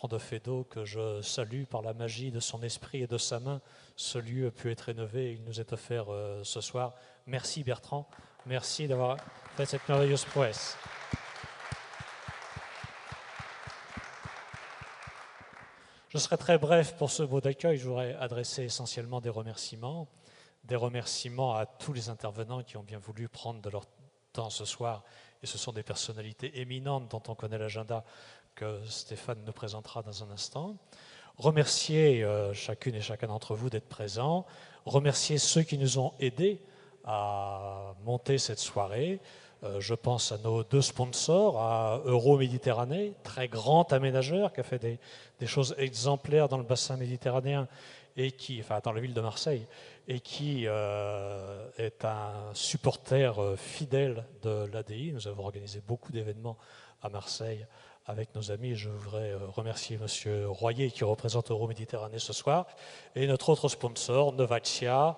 de Fédot, que je salue par la magie de son esprit et de sa main. Ce lieu a pu être rénové et il nous est offert ce soir. Merci Bertrand, merci d'avoir fait cette merveilleuse prouesse. Je serai très bref pour ce mot d'accueil. Je voudrais adresser essentiellement des remerciements à tous les intervenants qui ont bien voulu prendre de leur temps ce soir. Et ce sont des personnalités éminentes dont on connaît l'agenda que Stéphane nous présentera dans un instant. Remercier chacune et chacun d'entre vous d'être présents. Remercier ceux qui nous ont aidés à monter cette soirée. Je pense à nos 2 sponsors, à Euroméditerranée, très grand aménageur qui a fait des choses exemplaires dans le bassin méditerranéen et qui, enfin dans la ville de Marseille, et qui est un supporter fidèle de l'ADI. Nous avons organisé beaucoup d'événements à Marseille avec nos amis. Je voudrais remercier M. Royer qui représente Euroméditerranée ce soir, et notre autre sponsor, Novatia,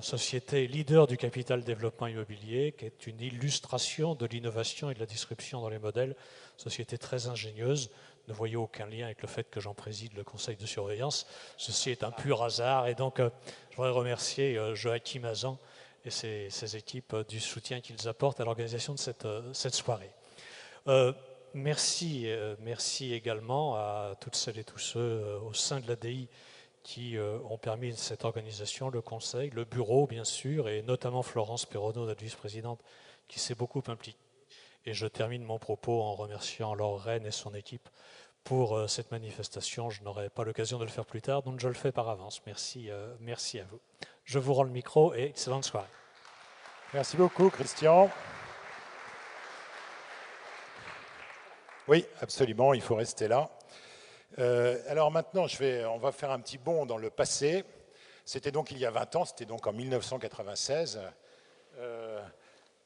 société leader du capital développement immobilier, qui est une illustration de l'innovation et de la disruption dans les modèles, société très ingénieuse. Ne voyez aucun lien avec le fait que j'en préside le conseil de surveillance. Ceci est un pur hasard, et donc je voudrais remercier Joachim Hazan et ses équipes du soutien qu'ils apportent à l'organisation de cette soirée. Merci également à toutes celles et tous ceux au sein de l'ADI qui ont permis cette organisation, le conseil, le bureau bien sûr, et notamment Florence Perronneau, notre vice-présidente, qui s'est beaucoup impliquée. Et je termine mon propos en remerciant Laure Rennes et son équipe pour cette manifestation. Je n'aurai pas l'occasion de le faire plus tard, donc je le fais par avance. Merci à vous. Je vous rends le micro et excellente soirée. Merci beaucoup, Christian. Oui, absolument, il faut rester là. Alors maintenant, on va faire un petit bond dans le passé. C'était donc il y a 20 ans, c'était donc en 1996.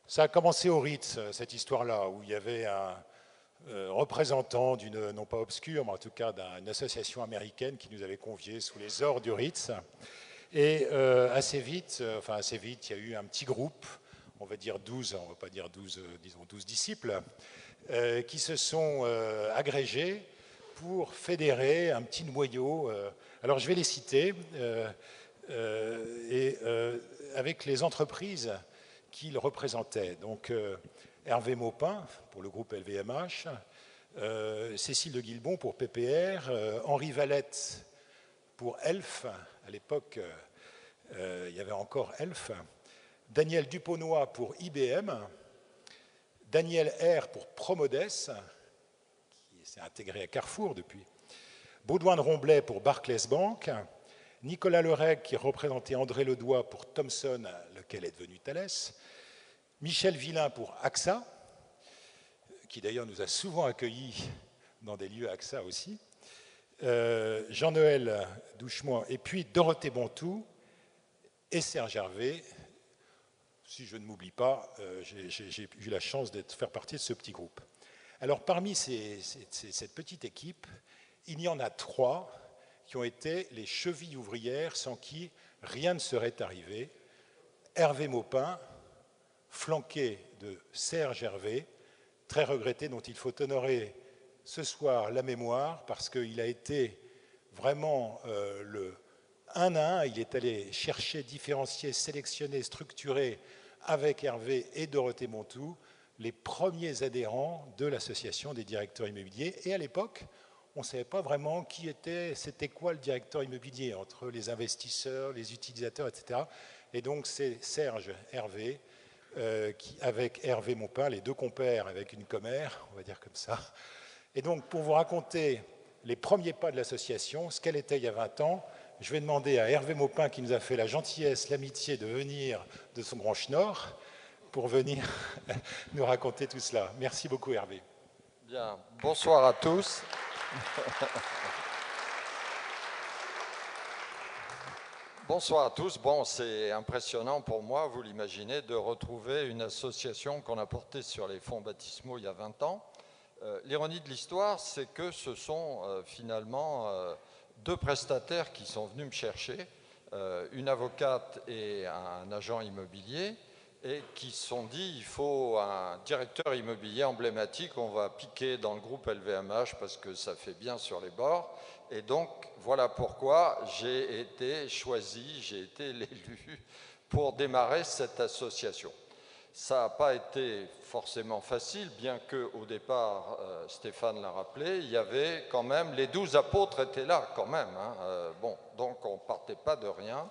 Ça a commencé au Ritz, cette histoire-là, où il y avait un représentant d'une, non pas obscure, mais en tout cas d'une association américaine qui nous avait conviés sous les ors du Ritz. Et assez vite, il y a eu un petit groupe, on va dire 12, on ne va pas dire 12, disons 12 disciples, qui se sont agrégés pour fédérer un petit noyau. Alors je vais les citer, avec les entreprises qu'ils représentaient. Donc Hervé Maupin pour le groupe LVMH, Cécile de Guilbon pour PPR, Henri Valette pour ELF, à l'époque il y avait encore ELF, Daniel Duponnois pour IBM, Daniel R pour Promodes, qui s'est intégré à Carrefour depuis, Baudouin de Romblet pour Barclays Bank, Nicolas Lereg qui représentait André Ledoy pour Thomson, lequel est devenu Thales, Michel Villain pour AXA, qui d'ailleurs nous a souvent accueillis dans des lieux AXA aussi, Jean-Noël Douchemont, et puis Dorothée Bontou et Serge Hervé. Si je ne m'oublie pas, j'ai eu la chance de faire partie de ce petit groupe. Alors parmi cette petite équipe, il y en a 3 qui ont été les chevilles ouvrières sans qui rien ne serait arrivé. Hervé Maupin, flanqué de Serge Hervé, très regretté, dont il faut honorer ce soir la mémoire, parce qu'il a été vraiment le 1 à 1, il est allé chercher, différencier, sélectionner, structurer avec Hervé et Dorothée Bontou les premiers adhérents de l'association des directeurs immobiliers. Et à l'époque, on ne savait pas vraiment c'était quoi le directeur immobilier, entre les investisseurs, les utilisateurs, etc. Et donc c'est Serge Hervé, avec Hervé Maupin, les 2 compères avec une commère, on va dire comme ça. Et donc pour vous raconter les premiers pas de l'association, ce qu'elle était il y a 20 ans, je vais demander à Hervé Maupin, qui nous a fait la gentillesse, l'amitié de venir de son grand schnorr, pour venir nous raconter tout cela. Merci beaucoup Hervé. Bien, bonsoir à tous. Bonsoir à tous. Bon, c'est impressionnant pour moi, vous l'imaginez, de retrouver une association qu'on a portée sur les fonds baptismaux il y a 20 ans. L'ironie de l'histoire, c'est que ce sont finalement 2 prestataires qui sont venus me chercher, une avocate et un agent immobilier, et qui se sont dit il faut un directeur immobilier emblématique, on va piquer dans le groupe LVMH parce que ça fait bien sur les bords. Et donc voilà pourquoi j'ai été choisi, j'ai été l'élu pour démarrer cette association. Ça n'a pas été forcément facile, bien qu'au départ, Stéphane l'a rappelé, il y avait quand même, les 12 apôtres étaient là quand même. Bon, donc on ne partait pas de rien.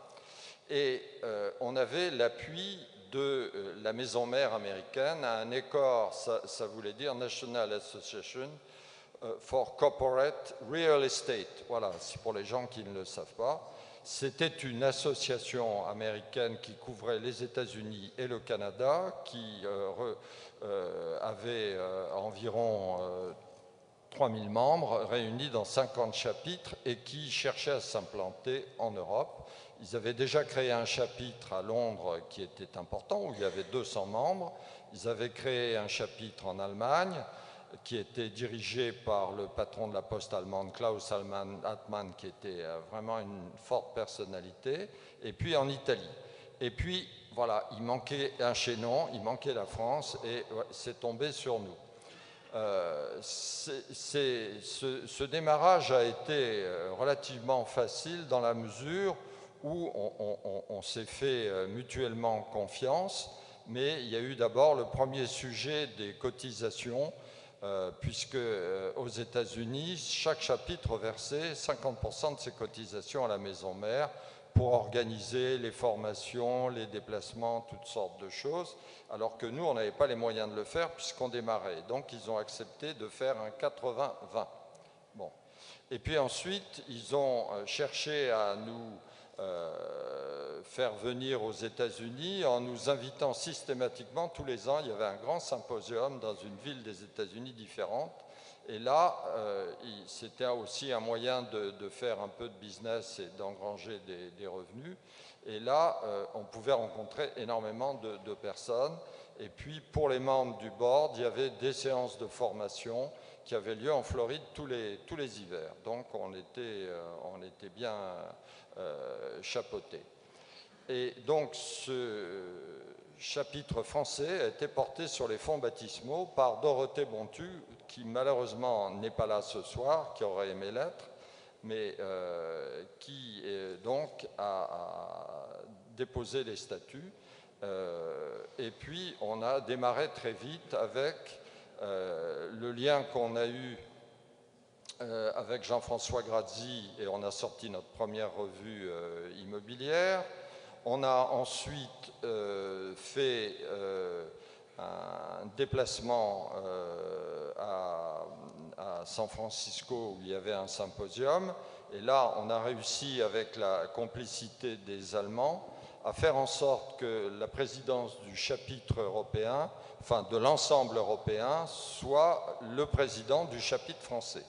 Et on avait l'appui de la maison mère américaine, un NACOR, ça voulait dire National Association for Corporate Real Estate. Voilà, c'est pour les gens qui ne le savent pas. C'était une association américaine qui couvrait les États-Unis et le Canada, qui avait environ 3000 membres réunis dans 50 chapitres et qui cherchaient à s'implanter en Europe. Ils avaient déjà créé un chapitre à Londres qui était important, où il y avait 200 membres. Ils avaient créé un chapitre en Allemagne qui était dirigé par le patron de la poste allemande, Klaus Hartmann, qui était vraiment une forte personnalité, et puis en Italie. Et puis, voilà, il manquait un chaînon, il manquait la France, et c'est tombé sur nous. Ce démarrage a été relativement facile dans la mesure où on s'est fait mutuellement confiance, mais il y a eu d'abord le premier sujet des cotisations, puisque aux États-Unis, chaque chapitre versait 50% de ses cotisations à la maison mère pour organiser les formations, les déplacements, toutes sortes de choses, alors que nous, on n'avait pas les moyens de le faire puisqu'on démarrait. Donc, ils ont accepté de faire un 80-20. Bon. Et puis ensuite, ils ont cherché à nous faire venir aux États-Unis en nous invitant systématiquement tous les ans. Il y avait un grand symposium dans une ville des États-Unis différente. Et là, c'était aussi un moyen de faire un peu de business et d'engranger des revenus. Et là, on pouvait rencontrer énormément de personnes. Et puis, pour les membres du board, il y avait des séances de formation qui avaient lieu en Floride tous les hivers. Donc, on était bien chapeautés. Et donc, ce chapitre français a été porté sur les fonds baptismaux par Dorothée Bontu, qui malheureusement n'est pas là ce soir, qui aurait aimé l'être, mais qui donc a déposé les statuts. Et puis on a démarré très vite avec le lien qu'on a eu avec Jean-François Grazzi, et on a sorti notre première revue immobilière. On a ensuite fait un déplacement à San Francisco où il y avait un symposium. Et là, on a réussi, avec la complicité des Allemands, à faire en sorte que la présidence du chapitre européen, enfin de l'ensemble européen, soit le président du chapitre français.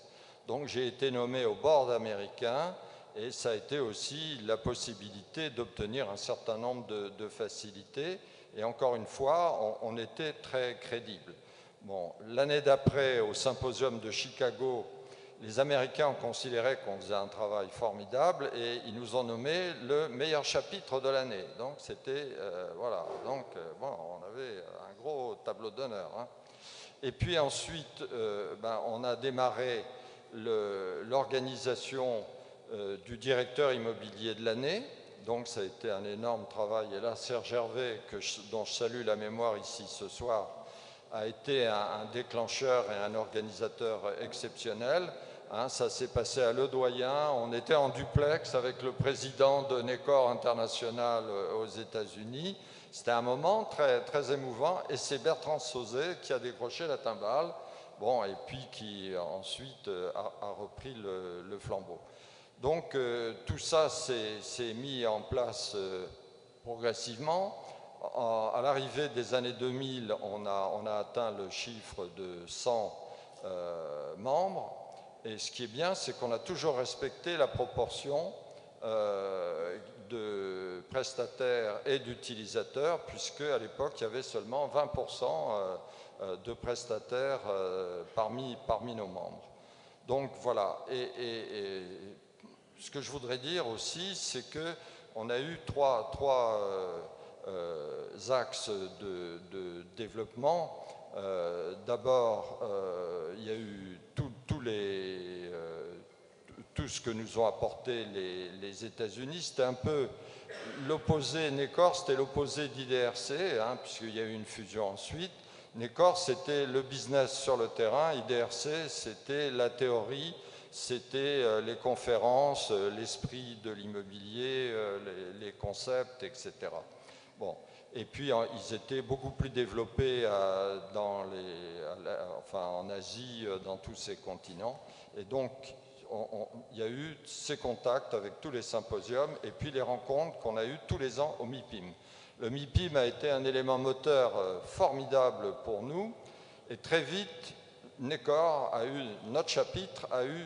Donc j'ai été nommé au board américain et ça a été aussi la possibilité d'obtenir un certain nombre de facilités. Et encore une fois, on était très crédible. Bon, l'année d'après, au symposium de Chicago, les Américains ont considéré qu'on faisait un travail formidable et ils nous ont nommé le meilleur chapitre de l'année. Donc c'était, voilà, donc bon, on avait un gros tableau d'honneur. Hein. Et puis ensuite, on a démarré l'organisation du directeur immobilier de l'année. Donc ça a été un énorme travail. Et là, Serge Hervé, dont je salue la mémoire ici ce soir, a été un déclencheur et un organisateur exceptionnel. Hein, ça s'est passé à Ledoyen. On était en duplex avec le président de NACOR International aux États-Unis. C'était un moment très, très émouvant. Et c'est Bertrand Sauzet qui a décroché la timbale. Bon, et puis qui ensuite a repris le flambeau. Donc tout ça s'est mis en place progressivement. À l'arrivée des années 2000, on a atteint le chiffre de 100 membres. Et ce qui est bien, c'est qu'on a toujours respecté la proportion de prestataires et d'utilisateurs, puisque à l'époque, il y avait seulement 20% de prestataires parmi nos membres. Donc voilà. Et ce que je voudrais dire aussi, c'est qu'on a eu trois axes de développement. D'abord, il y a eu tout ce que nous ont apporté les États-Unis. C'était un peu l'opposé, Nécor, c'était l'opposé d'IDRC, hein, puisqu'il y a eu une fusion ensuite. Nécor, c'était le business sur le terrain. IDRC, c'était la théorie, c'était les conférences, l'esprit de l'immobilier, les concepts, etc. Bon. Et puis, ils étaient beaucoup plus développés en Asie, dans tous ces continents. Et donc, il y a eu ces contacts avec tous les symposiums et puis les rencontres qu'on a eues tous les ans au MIPIM. Le MIPIM a été un élément moteur formidable pour nous. Et très vite, Nécor notre chapitre a eu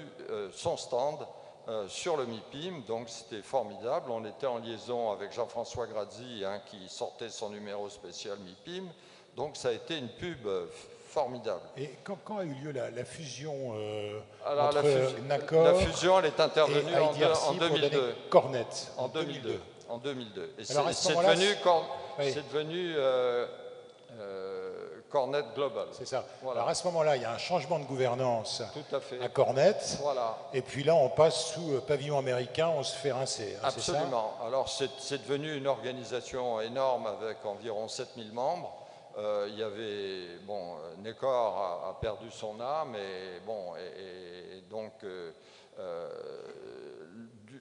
son stand sur le MIPIM, donc c'était formidable. On était en liaison avec Jean-François Grazzi, hein, qui sortait son numéro spécial MIPIM, donc ça a été une pub formidable. Et quand a eu lieu la fusion Alors, entre Nécor la fusion, elle est intervenue et IDRC en 2002. Cornet. En 2002. En 2002. Et alors, c'est devenu Cornet Global. C'est ça. Voilà. Alors à ce moment-là, il y a un changement de gouvernance Tout à fait. à Cornet. Voilà. Et puis là, on passe sous pavillon américain, on se fait rincer. Hein, absolument. Alors c'est devenu une organisation énorme avec environ 7000 membres. Il y avait, Nécor a perdu son âme, et donc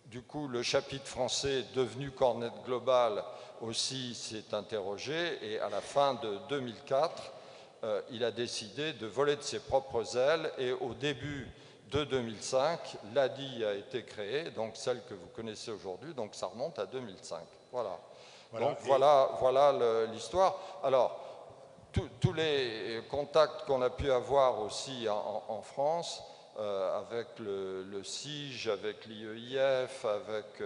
du coup le chapitre français devenu Cornet Global aussi s'est interrogé, et à la fin de 2004, il a décidé de voler de ses propres ailes, et au début de 2005, l'ADI a été créée, donc celle que vous connaissez aujourd'hui, donc ça remonte à 2005. Voilà. Donc voilà l'histoire. Alors, tous les contacts qu'on a pu avoir aussi en France, avec le CIGE, avec l'IEIF, avec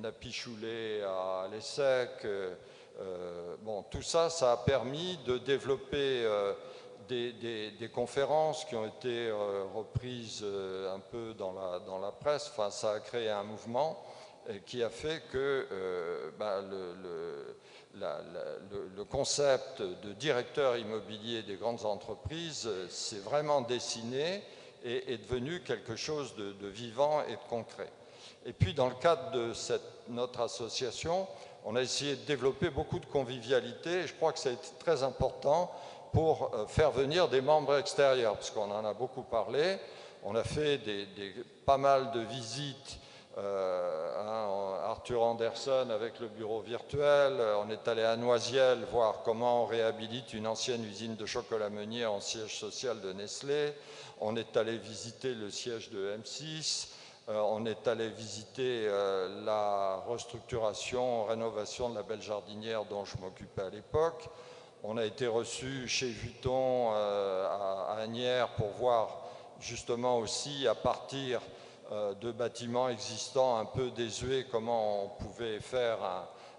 Napi Choulet à l'ESSEC, tout ça, ça a permis de développer des conférences qui ont été reprises un peu dans la presse. Enfin, ça a créé un mouvement qui a fait que le concept de directeur immobilier des grandes entreprises s'est vraiment dessiné et est devenu quelque chose de vivant et de concret. Et puis, dans le cadre de notre association, on a essayé de développer beaucoup de convivialité, et je crois que ça a été très important pour faire venir des membres extérieurs, parce qu'on en a beaucoup parlé. On a fait pas mal de visites. Arthur Anderson avec le bureau virtuel, on est allé à Noisiel voir comment on réhabilite une ancienne usine de chocolat Meunier en siège social de Nestlé, on est allé visiter le siège de M6, on est allé visiter la restructuration, rénovation de la Belle Jardinière dont je m'occupais à l'époque, on a été reçu chez Vuitton à Asnières pour voir justement aussi à partir de bâtiments existants un peu désuets, comment on pouvait faire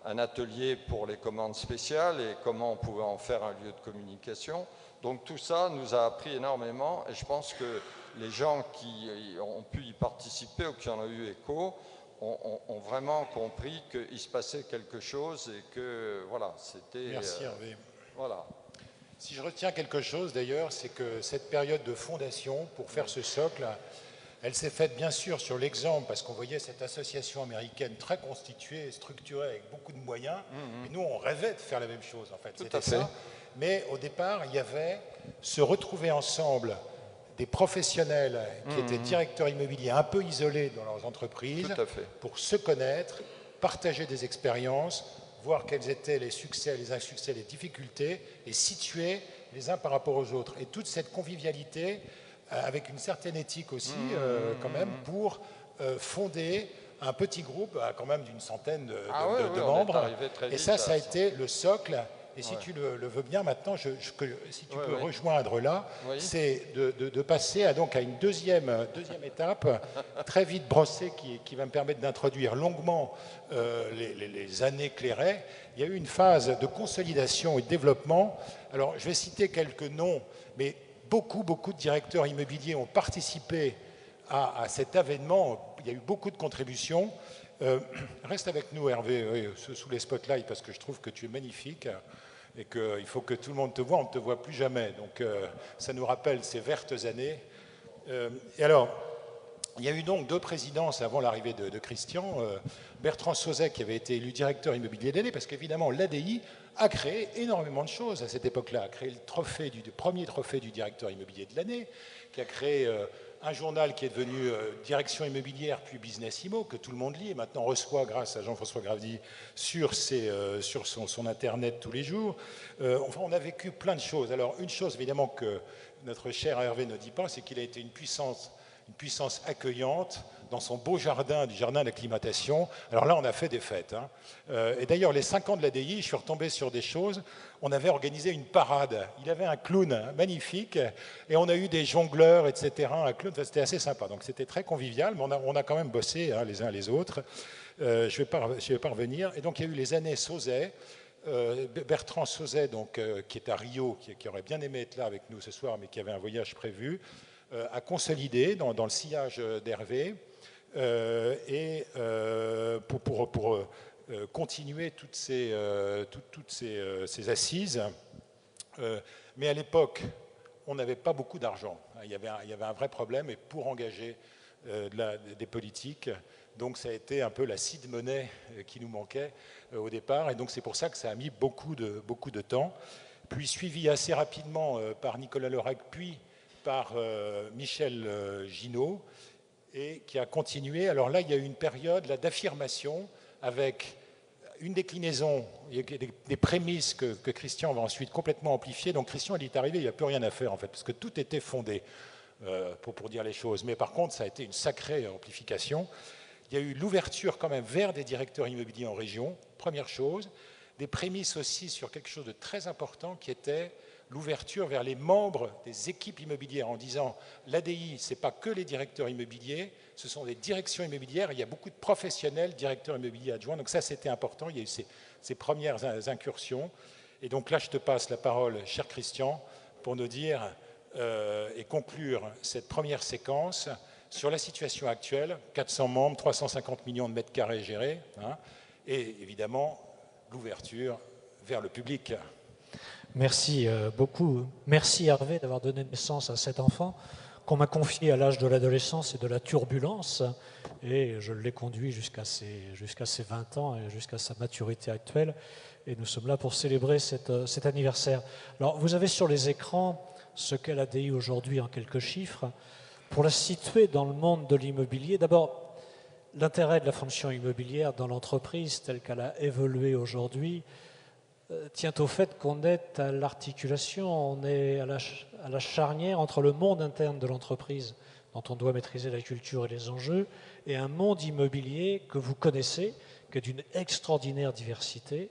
un atelier pour les commandes spéciales et comment on pouvait en faire un lieu de communication. Donc tout ça nous a appris énormément, et je pense que les gens qui ont pu y participer ou qui en ont eu écho ont vraiment compris qu'il se passait quelque chose et que voilà, c'était... Merci Hervé. Voilà. Si je retiens quelque chose d'ailleurs, c'est que cette période de fondation pour faire ce socle, elle s'est faite bien sûr sur l'exemple, parce qu'on voyait cette association américaine très constituée, structurée, avec beaucoup de moyens. Et nous, on rêvait de faire la même chose, en fait. C'était ça. Mais au départ, il y avait se retrouver ensemble des professionnels qui étaient directeurs immobiliers un peu isolés dans leurs entreprises, pour se connaître, partager des expériences, voir quels étaient les succès, les insuccès, les difficultés, et situer les uns par rapport aux autres. Et toute cette convivialité, avec une certaine éthique aussi, quand même, pour fonder un petit groupe, quand même d'une centaine de membres. Et ça a été le socle. Et si tu le veux bien, maintenant, si tu peux rejoindre là, c'est de passer à une deuxième étape, très vite brossée, qui va me permettre d'introduire longuement les années Clairet. Il y a eu une phase de consolidation et de développement. Alors, je vais citer quelques noms, mais beaucoup de directeurs immobiliers ont participé à cet avènement. Il y a eu beaucoup de contributions. Reste avec nous, Hervé, sous les spotlights, parce que je trouve que tu es magnifique et qu'il faut que tout le monde te voit. On ne te voit plus jamais. Donc, ça nous rappelle ces vertes années. Et alors, il y a eu donc 2 présidences avant l'arrivée de Christian. Bertrand Sauzet, qui avait été élu directeur immobilier de l'année, parce qu'évidemment, l'ADI a créé énormément de choses à cette époque-là. A créé le premier trophée du directeur immobilier de l'année, qui a créé un journal qui est devenu Direction immobilière, puis Business Immo, que tout le monde lit et maintenant reçoit, grâce à Jean-François Gravdy, sur son Internet tous les jours. Enfin, on a vécu plein de choses. Alors, une chose, évidemment, que notre cher Hervé ne dit pas, c'est qu'il a été une puissance accueillante dans son beau jardin, du jardin d'acclimatation. Alors là, on a fait des fêtes. Hein. Et d'ailleurs, les 5 ans de l'ADI, je suis retombé sur des choses. On avait organisé une parade. Il avait un clown magnifique et on a eu des jongleurs, etc. Un clown, c'était assez sympa. Donc c'était très convivial, mais on a quand même bossé hein, les uns les autres. Je vais pas revenir. Et donc il y a eu les années Sauzet. Bertrand Sauzet, donc, qui est à Rio, qui aurait bien aimé être là avec nous ce soir, mais qui avait un voyage prévu, a consolidé dans le sillage d'Hervé et pour continuer toutes ces assises. Mais à l'époque, on n'avait pas beaucoup d'argent. Il y avait un vrai problème, et pour engager des politiques, donc ça a été un peu la seed money qui nous manquait au départ, et donc c'est pour ça que ça a mis beaucoup de temps. Puis suivi assez rapidement par Nicolas Lorec, puis par Michel Ginaud, et qui a continué. Alors là, il y a eu une période d'affirmation avec une déclinaison, des prémices que Christian va ensuite complètement amplifier. Donc Christian, il est arrivé, il n'y a plus rien à faire en fait, parce que tout était fondé, pour dire les choses. Mais par contre, ça a été une sacrée amplification. Il y a eu l'ouverture quand même vers des directeurs immobiliers en région, première chose. Des prémices aussi sur quelque chose de très important qui était l'ouverture vers les membres des équipes immobilières en disant l'ADI, ce n'est pas que les directeurs immobiliers, ce sont des directions immobilières, il y a beaucoup de professionnels, directeurs immobiliers adjoints, donc ça c'était important, il y a eu ces premières incursions. Et donc là je te passe la parole, cher Christian, pour nous dire et conclure cette première séquence sur la situation actuelle, 400 membres, 350 millions de mètres carrés gérés, hein, et évidemment l'ouverture vers le public. Merci beaucoup. Merci Hervé d'avoir donné naissance à cet enfant qu'on m'a confié à l'âge de l'adolescence et de la turbulence, et je l'ai conduit jusqu'à ses 20 ans et jusqu'à sa maturité actuelle, et nous sommes là pour célébrer cet anniversaire. Alors, vous avez sur les écrans ce qu'est l'ADI aujourd'hui en quelques chiffres. Pour la situer dans le monde de l'immobilier, d'abord, l'intérêt de la fonction immobilière dans l'entreprise telle qu'elle a évolué aujourd'hui tient au fait qu'on est à l'articulation, on est à la charnière entre le monde interne de l'entreprise, dont on doit maîtriser la culture et les enjeux, et un monde immobilier que vous connaissez, qui est d'une extraordinaire diversité,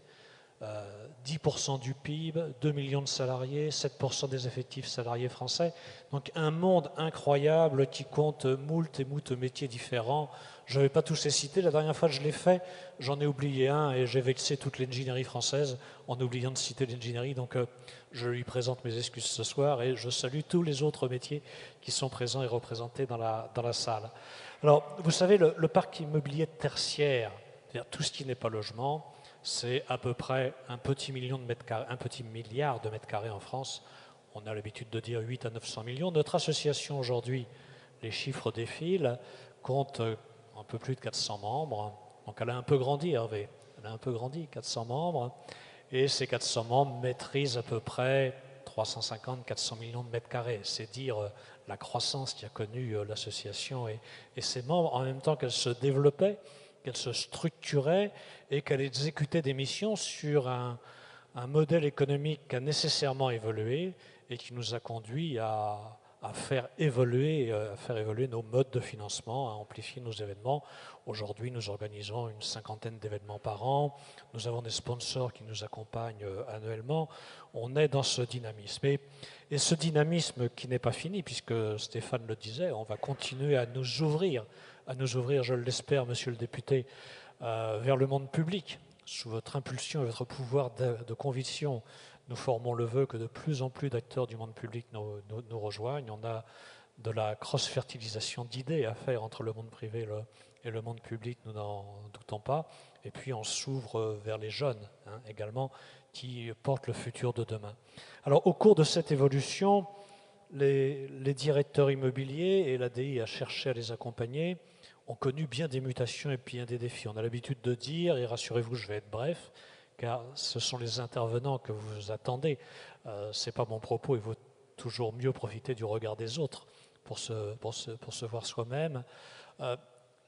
10% du PIB, 2 millions de salariés, 7% des effectifs salariés français. Donc un monde incroyable qui compte moult métiers différents. Je ne vais pas tous les citer. La dernière fois que je l'ai fait, j'en ai oublié un et j'ai vexé toute l'ingénierie française en oubliant de citer l'ingénierie. Donc je lui présente mes excuses ce soir et je salue tous les autres métiers qui sont présents et représentés dans la salle. Alors, vous savez, le parc immobilier tertiaire, c'est-à-dire tout ce qui n'est pas logement, c'est à peu près un petit milliard de mètres carrés en France. On a l'habitude de dire 8 à 900 millions. Notre association aujourd'hui, les chiffres défilent, compte un peu plus de 400 membres. Donc elle a un peu grandi, Hervé. Elle a un peu grandi, 400 membres. Et ces 400 membres maîtrisent à peu près 350-400 millions de mètres carrés. C'est dire la croissance qu'a connue l'association et ses membres, en même temps qu'elle se développait, qu'elle se structurait et qu'elle exécutait des missions sur un modèle économique qui a nécessairement évolué et qui nous a conduit à faire évoluer nos modes de financement, à amplifier nos événements. Aujourd'hui, nous organisons une 50aine d'événements par an. Nous avons des sponsors qui nous accompagnent annuellement. On est dans ce dynamisme. Et ce dynamisme qui n'est pas fini, puisque Stéphane le disait, on va continuer à nous ouvrir, je l'espère, monsieur le député, vers le monde public. Sous votre impulsion et votre pouvoir de conviction, nous formons le vœu que de plus en plus d'acteurs du monde public nous rejoignent. On a de la cross-fertilisation d'idées à faire entre le monde privé et le monde public, nous n'en doutons pas. Et puis on s'ouvre vers les jeunes également, qui portent le futur de demain. Alors au cours de cette évolution, les directeurs immobiliers, et l'ADI a cherché à les accompagner, ont connu bien des mutations et bien des défis. On a l'habitude de dire, et rassurez-vous, je vais être bref, car ce sont les intervenants que vous attendez. Ce n'est pas mon propos, il vaut toujours mieux profiter du regard des autres pour se voir soi-même.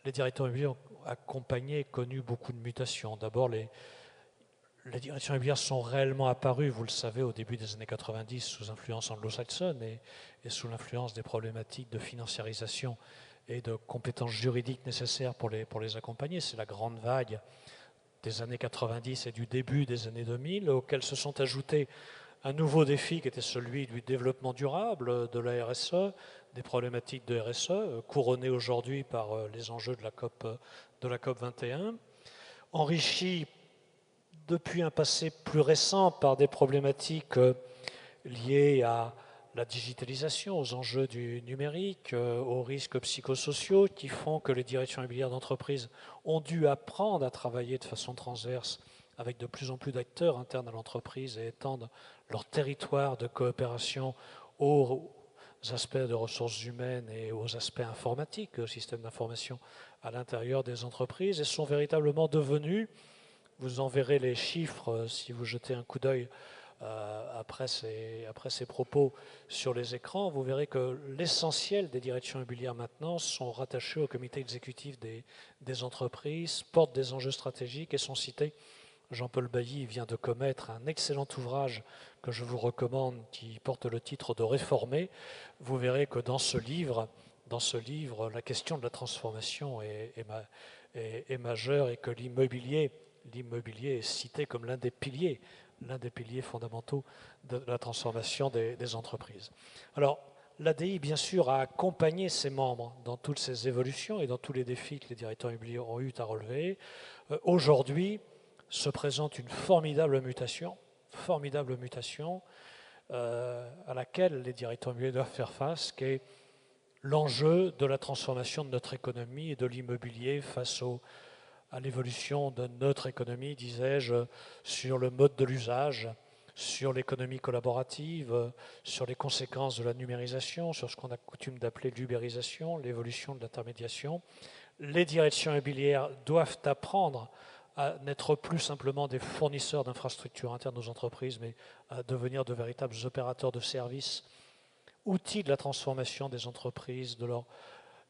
Les directeurs immobiliers ont accompagné, connu beaucoup de mutations. D'abord, les directions immobilières sont réellement apparues, vous le savez, au début des années 90 sous influence anglo-saxonne et sous l'influence des problématiques de financiarisation et de compétences juridiques nécessaires pour les accompagner. C'est la grande vague des années 90 et du début des années 2000, auxquelles se sont ajoutés un nouveau défi qui était celui du développement durable, de la RSE, des problématiques de RSE, couronnées aujourd'hui par les enjeux de la COP 21, enrichis depuis un passé plus récent par des problématiques liées à la digitalisation, aux enjeux du numérique, aux risques psychosociaux qui font que les directions immobilières d'entreprise ont dû apprendre à travailler de façon transverse avec de plus en plus d'acteurs internes à l'entreprise et étendre leur territoire de coopération aux aspects de ressources humaines et aux aspects informatiques, au système d'information à l'intérieur des entreprises, et sont véritablement devenus, vous en verrez les chiffres si vous jetez un coup d'œil après ces propos sur les écrans, vous verrez que l'essentiel des directions immobilières maintenant sont rattachés au comité exécutif des entreprises, portent des enjeux stratégiques et sont cités. Jean-Paul Bailly vient de commettre un excellent ouvrage que je vous recommande qui porte le titre de Réformer. Vous verrez que dans ce livre, la question de la transformation est majeure et que l'immobilier est cité comme l'un des piliers fondamentaux de la transformation des entreprises. Alors, l'ADI, bien sûr, a accompagné ses membres dans toutes ces évolutions et dans tous les défis que les directeurs immobiliers ont eu à relever. Aujourd'hui, se présente une formidable mutation à laquelle les directeurs immobiliers doivent faire face, qui est l'enjeu de la transformation de notre économie et de l'immobilier face à l'évolution de notre économie, disais-je, sur le mode de l'usage, sur l'économie collaborative, sur les conséquences de la numérisation, sur ce qu'on a coutume d'appeler l'ubérisation, l'évolution de l'intermédiation. Les directions immobilières doivent apprendre à n'être plus simplement des fournisseurs d'infrastructures internes aux entreprises, mais à devenir de véritables opérateurs de services, outils de la transformation des entreprises, de leur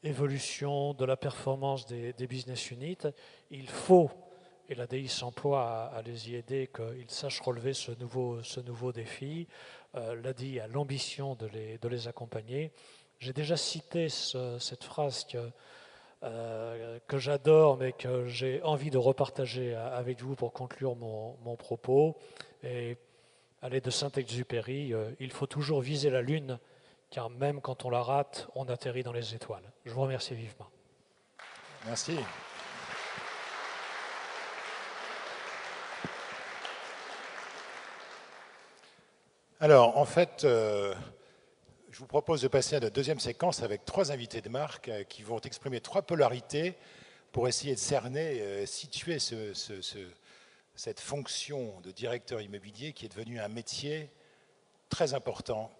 évolution, de la performance des business units. Il faut, et l'ADI s'emploie à les y aider, qu'ils sachent relever ce nouveau défi. L'ADI a l'ambition de les accompagner. J'ai déjà cité cette phrase que j'adore, mais que j'ai envie de repartager avec vous pour conclure mon propos. Et elle est de Saint-Exupéry, il faut toujours viser la Lune, car même quand on la rate, on atterrit dans les étoiles. Je vous remercie vivement. Merci. Alors, en fait, je vous propose de passer à la deuxième séquence avec 3 invités de marque qui vont exprimer 3 polarités pour essayer de cerner, situer cette fonction de directeur immobilier qui est devenue un métier très important.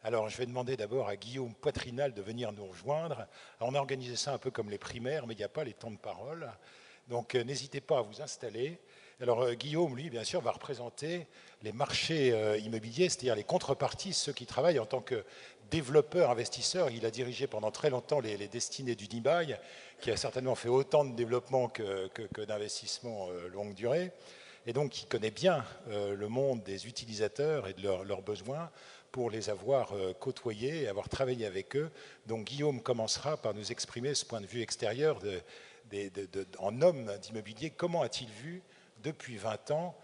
Alors, je vais demander d'abord à Guillaume Poitrinal de venir nous rejoindre. Alors, on a organisé ça un peu comme les primaires, mais il n'y a pas les temps de parole. Donc, n'hésitez pas à vous installer. Alors, Guillaume, lui, bien sûr, va représenter les marchés immobiliers, c'est-à-dire les contreparties, ceux qui travaillent en tant que développeur, investisseur. Il a dirigé pendant très longtemps les destinées du Nibail, qui a certainement fait autant de développement que d'investissement longue durée. Et donc, il connaît bien le monde des utilisateurs et de leurs besoins pour les avoir côtoyés et avoir travaillé avec eux. Donc, Guillaume commencera par nous exprimer ce point de vue extérieur en homme d'immobilier. Comment a-t-il vu depuis 20 ans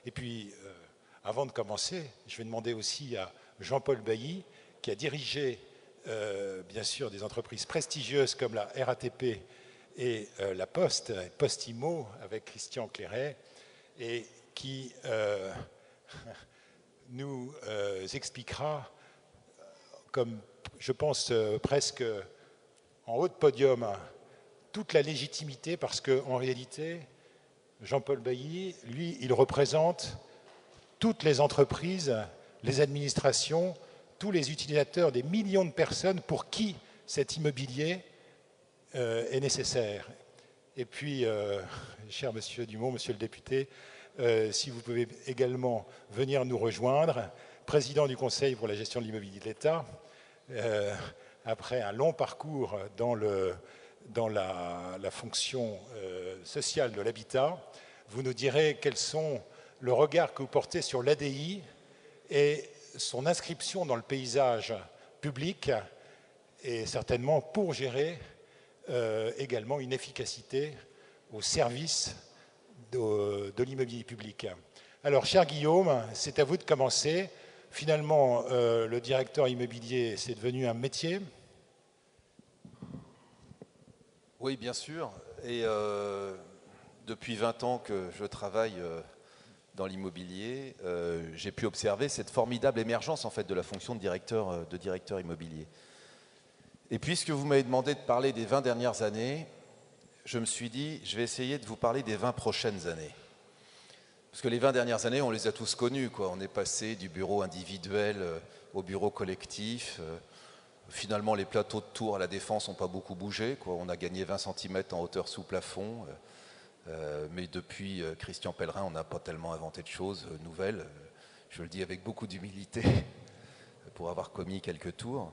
et puis, avant de commencer, je vais demander aussi à Jean-Paul Bailly, qui a dirigé, bien sûr, des entreprises prestigieuses comme la RATP et la Poste, Postimo, avec Christian Clairet, et qui nous expliquera comme je pense presque en haut de podium, toute la légitimité, parce qu'en réalité, Jean-Paul Bailly, lui, il représente toutes les entreprises, les administrations, tous les utilisateurs, des millions de personnes pour qui cet immobilier est nécessaire. Et puis, cher monsieur Dumont, monsieur le député, si vous pouvez également venir nous rejoindre, président du Conseil pour la gestion de l'immobilier de l'État, après un long parcours dans la fonction sociale de l'habitat, vous nous direz quels sont le regard que vous portez sur l'ADI et son inscription dans le paysage public, et certainement pour gérer également une efficacité au service de l'immobilier public. Alors, cher Guillaume, c'est à vous de commencer. Finalement, le directeur immobilier, c'est devenu un métier? Oui, bien sûr. Et depuis 20 ans que je travaille dans l'immobilier, j'ai pu observer cette formidable émergence en fait, de la fonction de directeur immobilier. Et puisque vous m'avez demandé de parler des 20 dernières années, je me suis dit, je vais essayer de vous parler des 20 prochaines années. Parce que les 20 dernières années, on les a tous connues, quoi. On est passé du bureau individuel au bureau collectif. Finalement, les plateaux de tour à la Défense n'ont pas beaucoup bougé, quoi. On a gagné 20 cm en hauteur sous plafond. Mais depuis Christian Pellerin, on n'a pas tellement inventé de choses nouvelles. Je le dis avec beaucoup d'humilité pour avoir commis quelques tours.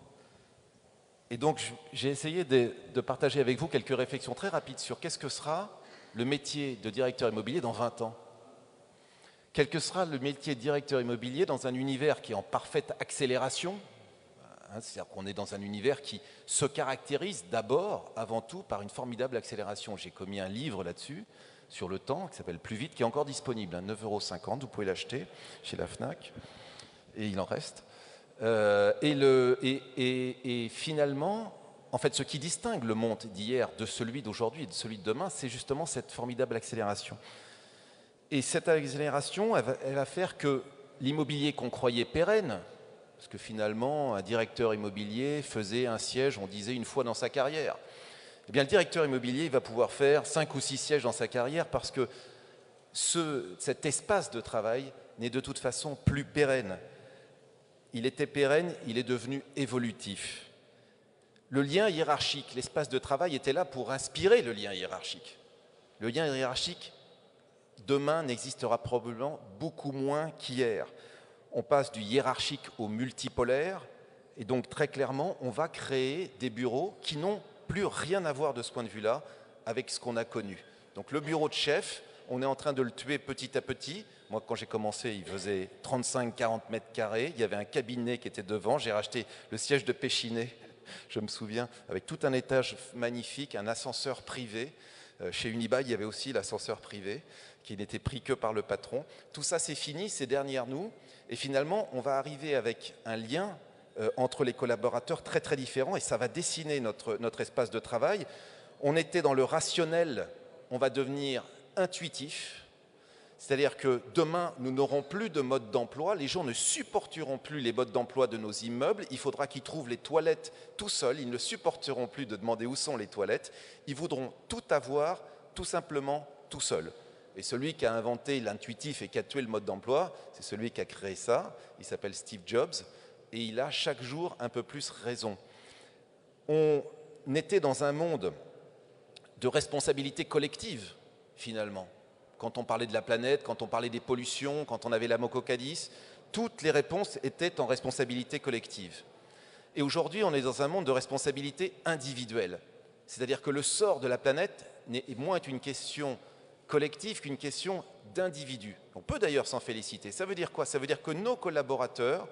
Et donc, j'ai essayé de partager avec vous quelques réflexions très rapides sur qu'est-ce que sera le métier de directeur immobilier dans 20 ans. Quel que sera le métier de directeur immobilier dans un univers qui est en parfaite accélération. C'est-à-dire qu'on est dans un univers qui se caractérise d'abord, avant tout, par une formidable accélération. J'ai commis un livre là-dessus, sur le temps, qui s'appelle Plus vite, qui est encore disponible, 9,50 €, vous pouvez l'acheter chez la FNAC, et il en reste. Et finalement, en fait, ce qui distingue le monde d'hier de celui d'aujourd'hui et de celui de demain, c'est justement cette formidable accélération. Et cette accélération, elle va faire que l'immobilier qu'on croyait pérenne, parce que finalement, un directeur immobilier faisait un siège, on disait, une fois dans sa carrière. Eh bien, le directeur immobilier, il va pouvoir faire 5 ou 6 sièges dans sa carrière parce que cet espace de travail n'est de toute façon plus pérenne. Il était pérenne, il est devenu évolutif. Le lien hiérarchique, l'espace de travail était là pour inspirer le lien hiérarchique. Le lien hiérarchique, demain, n'existera probablement beaucoup moins qu'hier. On passe du hiérarchique au multipolaire, et donc très clairement, on va créer des bureaux qui n'ont plus rien à voir de ce point de vue-là avec ce qu'on a connu. Donc le bureau de chef, on est en train de le tuer petit à petit. Moi, quand j'ai commencé, il faisait 35-40 mètres carrés. Il y avait un cabinet qui était devant. J'ai racheté le siège de Péchinet, je me souviens, avec tout un étage magnifique, un ascenseur privé. Chez Unibail, il y avait aussi l'ascenseur privé qui n'était pris que par le patron. Tout ça, c'est fini, c'est derrière nous. Et finalement, on va arriver avec un lien entre les collaborateurs très très différents et ça va dessiner notre espace de travail. On était dans le rationnel, on va devenir intuitif. C'est-à-dire que demain, nous n'aurons plus de mode d'emploi, les gens ne supporteront plus les modes d'emploi de nos immeubles, il faudra qu'ils trouvent les toilettes tout seuls, ils ne supporteront plus de demander où sont les toilettes, ils voudront tout avoir tout simplement tout seuls. Et celui qui a inventé l'intuitif et qui a tué le mode d'emploi, c'est celui qui a créé ça, il s'appelle Steve Jobs, et il a chaque jour un peu plus raison. On était dans un monde de responsabilité collective, finalement. Quand on parlait de la planète, quand on parlait des pollutions, quand on avait la Mococadis, toutes les réponses étaient en responsabilité collective. Et aujourd'hui, on est dans un monde de responsabilité individuelle. C'est-à-dire que le sort de la planète est moins une question collective qu'une question d'individu. On peut d'ailleurs s'en féliciter. Ça veut dire quoi? Ça veut dire que nos collaborateurs,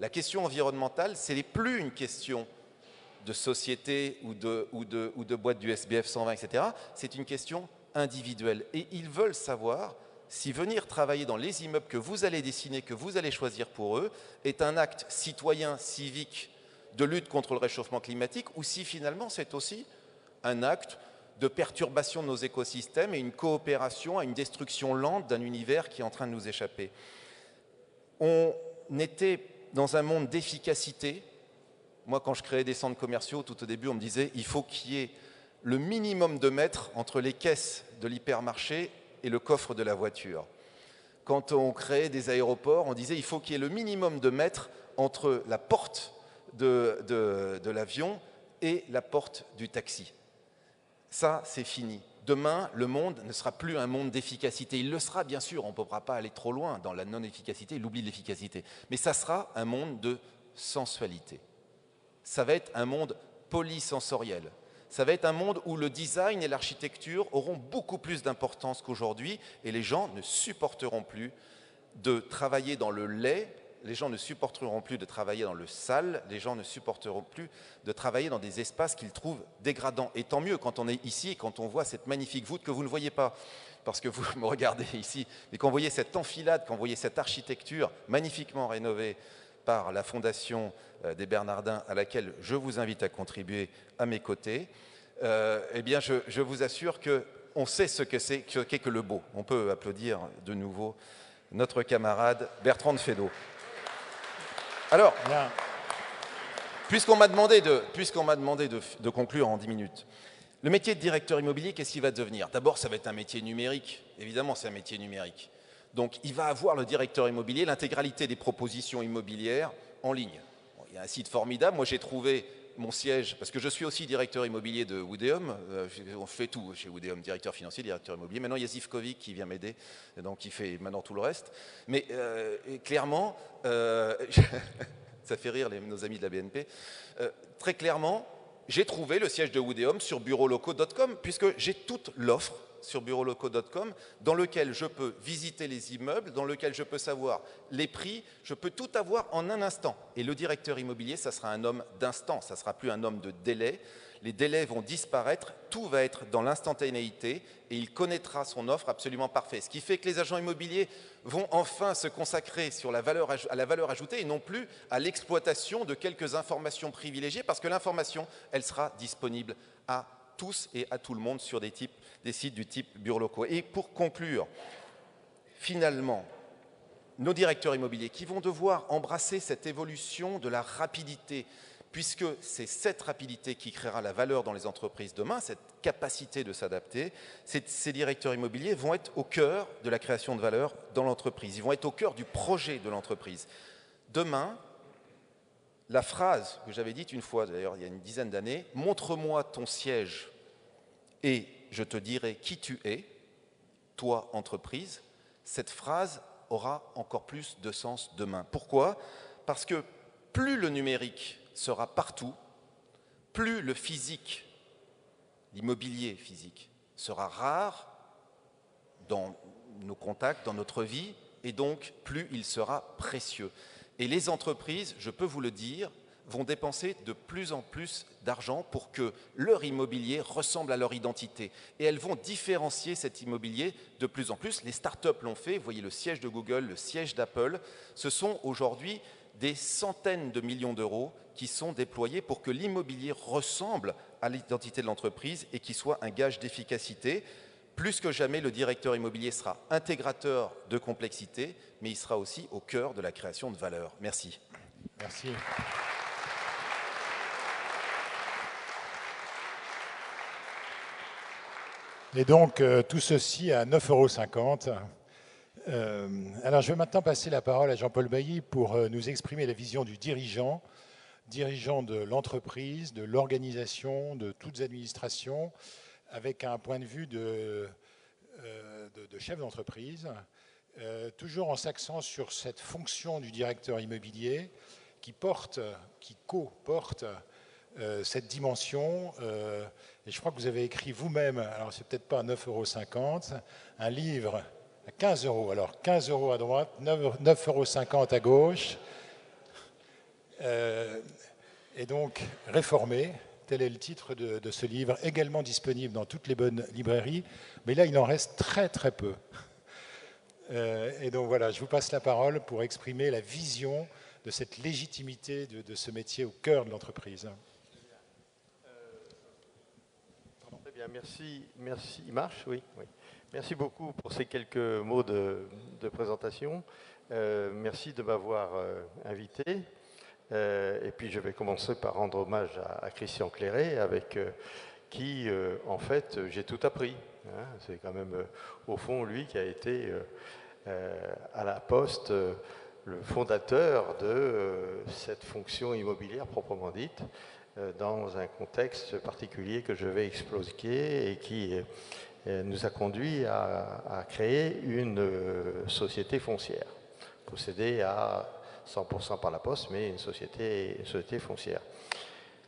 la question environnementale, ce n'est plus une question de société ou de boîte du SBF 120, etc. C'est une question individuels. Et ils veulent savoir si venir travailler dans les immeubles que vous allez dessiner, que vous allez choisir pour eux, est un acte citoyen, civique, de lutte contre le réchauffement climatique, ou si finalement c'est aussi un acte de perturbation de nos écosystèmes et une coopération à une destruction lente d'un univers qui est en train de nous échapper. On était dans un monde d'efficacité, Moi, quand je créais des centres commerciaux, tout au début, on me disait il faut qu'il y ait le minimum de mètres entre les caisses de l'hypermarché et le coffre de la voiture. Quand on créait des aéroports, on disait il faut qu'il y ait le minimum de mètres entre la porte de l'avion et la porte du taxi. Ça, c'est fini. Demain, le monde ne sera plus un monde d'efficacité. Il le sera, bien sûr, on ne pourra pas aller trop loin dans la non-efficacité, l'oubli de l'efficacité. Mais ça sera un monde de sensualité. Ça va être un monde polysensoriel. Ça va être un monde où le design et l'architecture auront beaucoup plus d'importance qu'aujourd'hui et les gens ne supporteront plus de travailler dans le laid, les gens ne supporteront plus de travailler dans le sale, les gens ne supporteront plus de travailler dans des espaces qu'ils trouvent dégradants. Et tant mieux quand on est ici et quand on voit cette magnifique voûte que vous ne voyez pas, parce que vous me regardez ici, mais quand vous voyez cette enfilade, quand vous voyez cette architecture magnifiquement rénovée par la Fondation des Bernardins, à laquelle je vous invite à contribuer à mes côtés, eh bien je vous assure qu'on sait ce qu'est que le beau. On peut applaudir de nouveau notre camarade Bertrand de Fédot. Alors, puisqu'on m'a demandé de conclure en 10 minutes, le métier de directeur immobilier, qu'est-ce qu'il va devenir? D'abord, ça va être un métier numérique. Évidemment, c'est un métier numérique. Donc, il va avoir, le directeur immobilier, l'intégralité des propositions immobilières en ligne. Bon, il y a un site formidable. Moi, j'ai trouvé mon siège, parce que je suis aussi directeur immobilier de Woodeum. On fait tout chez Woodeum, directeur financier, directeur immobilier. Maintenant, il y a Zivkovic qui vient m'aider, donc il fait maintenant tout le reste. Mais clairement, ça fait rire nos amis de la BNP, très clairement, j'ai trouvé le siège de Woodeum sur bureauslocaux.com, puisque j'ai toute l'offre sur bureauslocaux.com, dans lequel je peux visiter les immeubles, dans lequel je peux savoir les prix, je peux tout avoir en un instant. Et le directeur immobilier, ça sera un homme d'instant, ça ne sera plus un homme de délai. Les délais vont disparaître, tout va être dans l'instantanéité et il connaîtra son offre absolument parfaite. Ce qui fait que les agents immobiliers vont enfin se consacrer à la valeur ajoutée et non plus à l'exploitation de quelques informations privilégiées, parce que l'information, elle sera disponible à tous et à tout le monde sur des sites du type Burlocaux. Et pour conclure, finalement, nos directeurs immobiliers qui vont devoir embrasser cette évolution de la rapidité, puisque c'est cette rapidité qui créera la valeur dans les entreprises demain, cette capacité de s'adapter, ces directeurs immobiliers vont être au cœur de la création de valeur dans l'entreprise, ils vont être au cœur du projet de l'entreprise. Demain, la phrase que j'avais dite une fois, d'ailleurs il y a une dizaine d'années, « Montre-moi ton siège et je te dirai qui tu es, toi entreprise », cette phrase aura encore plus de sens demain. Pourquoi? Parce que plus le numérique sera partout, plus le physique, l'immobilier physique, sera rare dans nos contacts, dans notre vie, et donc plus il sera précieux. Et les entreprises, je peux vous le dire, vont dépenser de plus en plus d'argent pour que leur immobilier ressemble à leur identité. Et elles vont différencier cet immobilier de plus en plus. Les startups l'ont fait, vous voyez le siège de Google, le siège d'Apple. Ce sont aujourd'hui des centaines de millions d'euros qui sont déployés pour que l'immobilier ressemble à l'identité de l'entreprise et qu'il soit un gage d'efficacité. Plus que jamais, le directeur immobilier sera intégrateur de complexité, mais il sera aussi au cœur de la création de valeur. Merci. Merci. Et donc, tout ceci à 9,50 €. Alors, je vais maintenant passer la parole à Jean-Paul Bailly pour nous exprimer la vision du dirigeant de l'entreprise, de l'organisation, de toutes administrations, avec un point de vue de chef d'entreprise, toujours en s'accent sur cette fonction du directeur immobilier qui co-porte cette dimension. Et je crois que vous avez écrit vous-même, alors c'est peut-être pas à 9,50 €, un livre à 15 €. Alors 15 € à droite, 9,50 € à gauche. Et donc réformé. Tel est le titre de ce livre, également disponible dans toutes les bonnes librairies. Mais là, il en reste très très peu. Et donc voilà, je vous passe la parole pour exprimer la vision de cette légitimité de ce métier au cœur de l'entreprise. Très bien, merci. Il marche, oui. Merci beaucoup pour ces quelques mots de présentation. Merci de m'avoir invité. Et puis je vais commencer par rendre hommage à Christian Clairet, avec qui, en fait, j'ai tout appris. Hein. C'est quand même, au fond, lui qui a été à la Poste le fondateur de cette fonction immobilière proprement dite, dans un contexte particulier que je vais expliquer et qui nous a conduit à créer une société foncière, possédée à 100% par la Poste, mais une société foncière.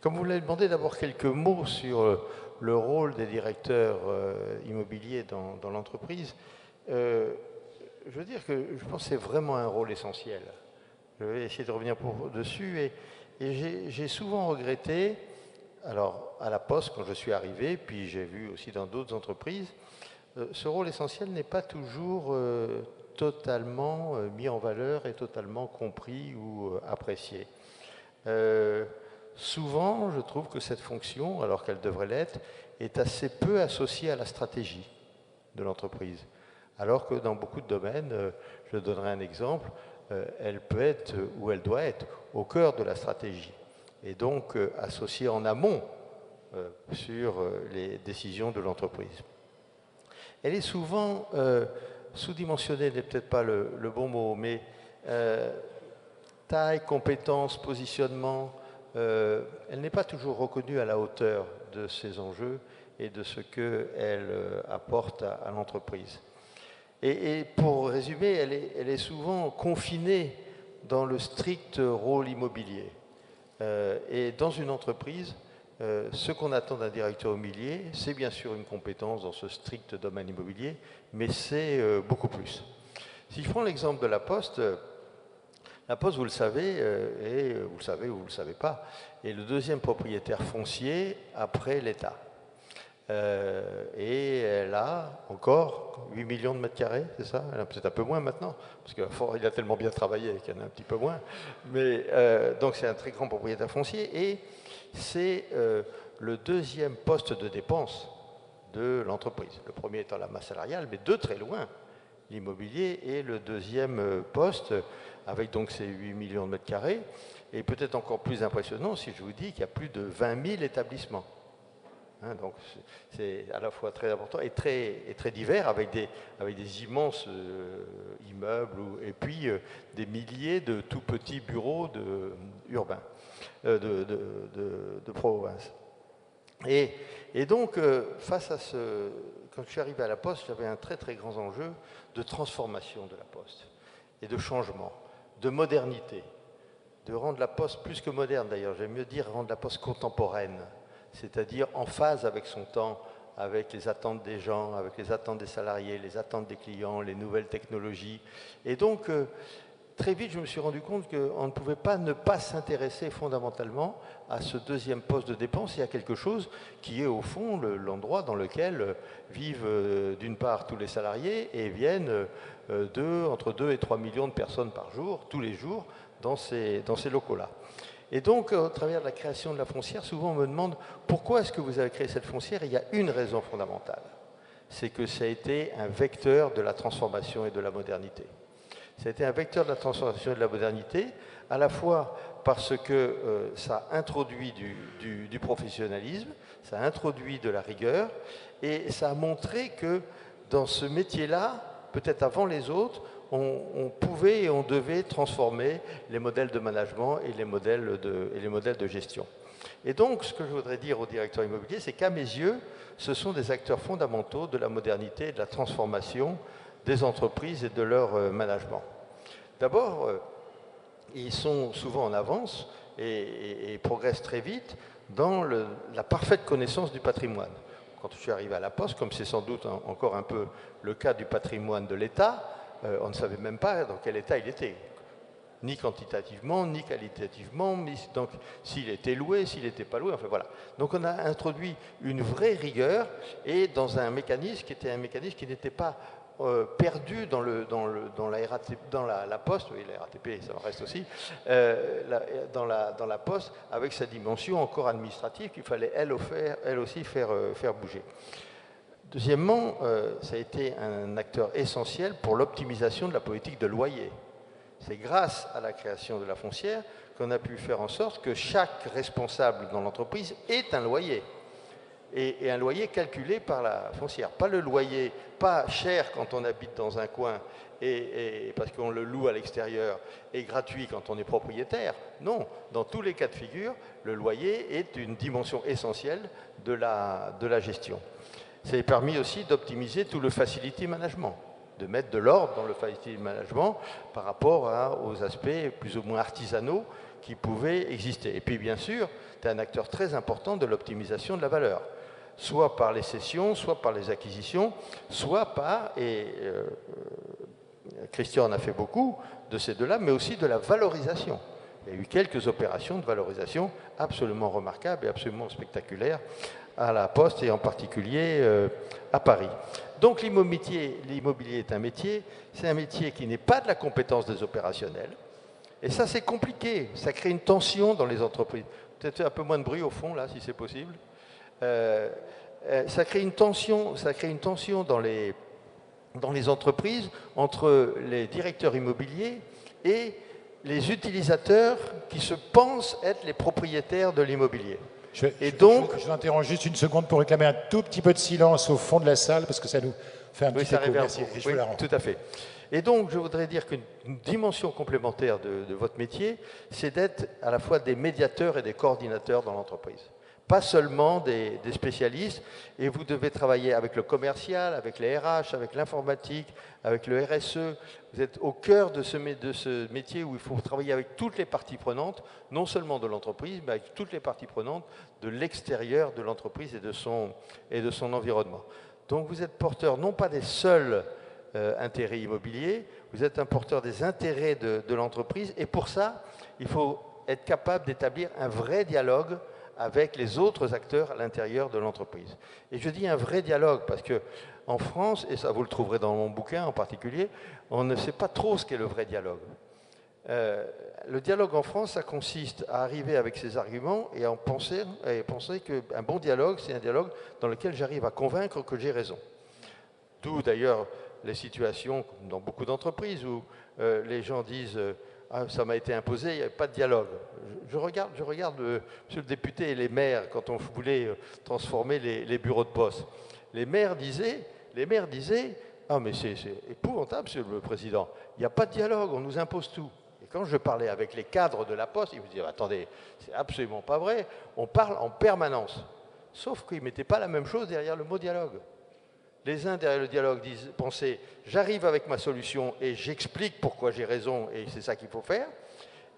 Comme vous l'avez demandé, d'abord quelques mots sur le rôle des directeurs immobiliers dans l'entreprise. Je veux dire que je pense que c'est vraiment un rôle essentiel. Je vais essayer de revenir dessus. Et j'ai souvent regretté, alors à la Poste quand je suis arrivé, puis j'ai vu aussi dans d'autres entreprises, ce rôle essentiel n'est pas toujours totalement mis en valeur et totalement compris ou apprécié. Souvent, je trouve que cette fonction, alors qu'elle devrait l'être, est assez peu associée à la stratégie de l'entreprise. Alors que dans beaucoup de domaines, je donnerai un exemple, elle peut être, ou elle doit être, au cœur de la stratégie. Et donc associée en amont sur les décisions de l'entreprise. Elle est souvent sous-dimensionnée, n'est peut-être pas le bon mot, mais taille, compétence, positionnement, elle n'est pas toujours reconnue à la hauteur de ses enjeux et de ce qu'elle apporte à l'entreprise. Et pour résumer, elle est souvent confinée dans le strict rôle immobilier. Et dans une entreprise, ce qu'on attend d'un directeur immobilier, c'est bien sûr une compétence dans ce strict domaine immobilier, mais c'est beaucoup plus. Si je prends l'exemple de la Poste, vous le savez, et vous le savez ou vous ne le savez pas, est le deuxième propriétaire foncier après l'État. Et elle a encore 8 millions de mètres carrés, c'est ça? Elle a peut-être un peu moins maintenant, parce qu'il a tellement bien travaillé qu'il y en a un petit peu moins. Mais donc c'est un très grand propriétaire foncier, et c'est le deuxième poste de dépense de l'entreprise. Le premier étant la masse salariale, mais de très loin, l'immobilier est le deuxième poste, avec donc ces 8 millions de mètres carrés, et peut-être encore plus impressionnant si je vous dis qu'il y a plus de 20 000 établissements. Hein, donc c'est à la fois très important et très divers, avec des immenses immeubles et puis des milliers de tout petits bureaux urbains de province. Et donc face à quand je suis arrivé à la Poste, j'avais un très très grand enjeu de transformation de la Poste et de changement, de modernité, de rendre la Poste plus que moderne d'ailleurs, j'aime mieux dire rendre la Poste contemporaine, c'est-à-dire en phase avec son temps, avec les attentes des gens, avec les attentes des salariés, les attentes des clients, les nouvelles technologies. Et donc, très vite, je me suis rendu compte qu'on ne pouvait pas ne pas s'intéresser fondamentalement à ce deuxième poste de dépense et à quelque chose qui est au fond l'endroit dans lequel vivent d'une part tous les salariés et viennent entre 2 et 3 millions de personnes par jour, tous les jours, dans ces locaux-là. Et donc, au travers de la création de la foncière, souvent on me demande pourquoi est-ce que vous avez créé cette foncière? Et il y a une raison fondamentale, c'est que ça a été un vecteur de la transformation et de la modernité. Ça a été un vecteur de la transformation et de la modernité, à la fois parce que ça introduit du professionnalisme, ça introduit de la rigueur, et ça a montré que dans ce métier-là, peut-être avant les autres, on pouvait et on devait transformer les modèles de management et les modèles de gestion. Et donc, ce que je voudrais dire aux directeurs immobiliers, c'est qu'à mes yeux, ce sont des acteurs fondamentaux de la modernité et de la transformation des entreprises et de leur management. D'abord, ils sont souvent en avance et progressent très vite dans la parfaite connaissance du patrimoine. Quand je suis arrivé à la Poste, comme c'est sans doute encore un peu le cas du patrimoine de l'État, on ne savait même pas dans quel état il était, ni quantitativement, ni qualitativement, donc s'il était loué, s'il n'était pas loué, enfin voilà. Donc on a introduit une vraie rigueur et dans un mécanisme qui était un mécanisme qui n'était pas perdu dans la Poste, oui, la RATP, ça en reste aussi, dans la Poste, avec sa dimension encore administrative qu'il fallait elle aussi faire bouger. Deuxièmement, ça a été un acteur essentiel pour l'optimisation de la politique de loyer. C'est grâce à la création de la foncière qu'on a pu faire en sorte que chaque responsable dans l'entreprise ait un loyer. Et un loyer calculé par la foncière. Pas le loyer, pas cher quand on habite dans un coin et parce qu'on le loue à l'extérieur et gratuit quand on est propriétaire. Non, dans tous les cas de figure, le loyer est une dimension essentielle de la gestion. Ça a permis aussi d'optimiser tout le facility management, de mettre de l'ordre dans le facility management par rapport aux aspects plus ou moins artisanaux qui pouvaient exister. Et puis bien sûr, c'est un acteur très important de l'optimisation de la valeur, soit par les cessions, soit par les acquisitions, soit par, Christian en a fait beaucoup de ces deux-là, mais aussi de la valorisation. Il y a eu quelques opérations de valorisation absolument remarquables et absolument spectaculaires à la Poste et en particulier à Paris. Donc l'immobilier est un métier, c'est un métier qui n'est pas de la compétence des opérationnels. Et ça, c'est compliqué, ça crée une tension dans les entreprises. Peut-être un peu moins de bruit au fond, là, si c'est possible. Ça crée une tension dans les entreprises entre les directeurs immobiliers et les utilisateurs qui se pensent être les propriétaires de l'immobilier. Je vous interromps juste une seconde pour réclamer un tout petit peu de silence au fond de la salle, parce que ça nous fait un petit écho. Merci, oui, tout à fait. Et donc, je voudrais dire qu'une dimension complémentaire de votre métier, c'est d'être à la fois des médiateurs et des coordinateurs dans l'entreprise. Pas seulement des spécialistes, et vous devez travailler avec le commercial, avec les RH, avec l'informatique, avec le RSE. Vous êtes au cœur de ce métier où il faut travailler avec toutes les parties prenantes, non seulement de l'entreprise, mais avec toutes les parties prenantes de l'extérieur de l'entreprise et de son environnement. Donc vous êtes porteur non pas des seuls intérêts immobiliers, vous êtes un porteur des intérêts de l'entreprise, et pour ça, il faut être capable d'établir un vrai dialogue avec les autres acteurs à l'intérieur de l'entreprise. Et je dis un vrai dialogue parce qu'en France, et ça vous le trouverez dans mon bouquin en particulier, on ne sait pas trop ce qu'est le vrai dialogue. Le dialogue en France, ça consiste à arriver avec ses arguments et à penser qu'un bon dialogue, c'est un dialogue dans lequel j'arrive à convaincre que j'ai raison. D'où d'ailleurs les situations dans beaucoup d'entreprises où les gens disent ça m'a été imposé, il n'y avait pas de dialogue. Je regarde monsieur le député et les maires, quand on voulait transformer les bureaux de poste. Les maires disaient, ah mais c'est épouvantable, monsieur le président, il n'y a pas de dialogue, on nous impose tout. Et quand je parlais avec les cadres de la Poste, ils me disaient, attendez, c'est absolument pas vrai, on parle en permanence. Sauf qu'ils ne mettaient pas la même chose derrière le mot dialogue. Les uns, derrière le dialogue, pensaient « j'arrive avec ma solution et j'explique pourquoi j'ai raison et c'est ça qu'il faut faire ».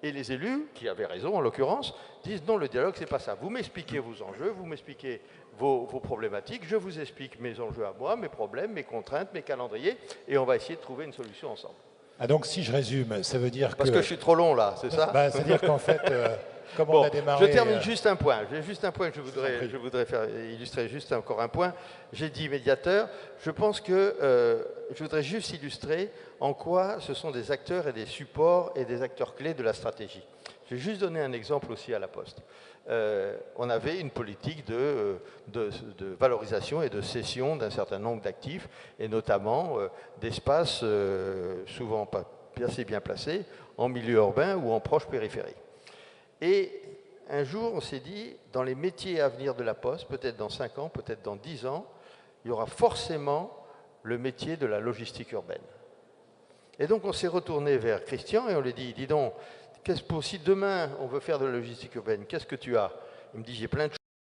Et les élus, qui avaient raison en l'occurrence, disent « non, le dialogue, c'est pas ça. Vous m'expliquez vos enjeux, vous m'expliquez vos problématiques, je vous explique mes enjeux à moi, mes problèmes, mes contraintes, mes calendriers, et on va essayer de trouver une solution ensemble. » Ah donc, si je résume, ça veut dire Parce que je suis trop long, là, c'est ça? C'est-à-dire qu'en fait, comme bon, on a démarré... Je termine juste un point. J'ai juste un point que je voudrais faire illustrer, juste encore un point. J'ai dit médiateur. Je pense que je voudrais juste illustrer en quoi ce sont des acteurs et des supports et des acteurs clés de la stratégie. Je vais juste donner un exemple aussi à la Poste. On avait une politique de valorisation et de cession d'un certain nombre d'actifs, et notamment d'espaces souvent pas assez bien placés, en milieu urbain ou en proche périphérie. Et un jour, on s'est dit, dans les métiers à venir de la Poste, peut-être dans 5 ans, peut-être dans 10 ans, il y aura forcément le métier de la logistique urbaine. Et donc, on s'est retourné vers Christian et on lui dit, dis donc, si demain on veut faire de la logistique urbaine, qu'est-ce que tu as? Il me dit, j'ai plein de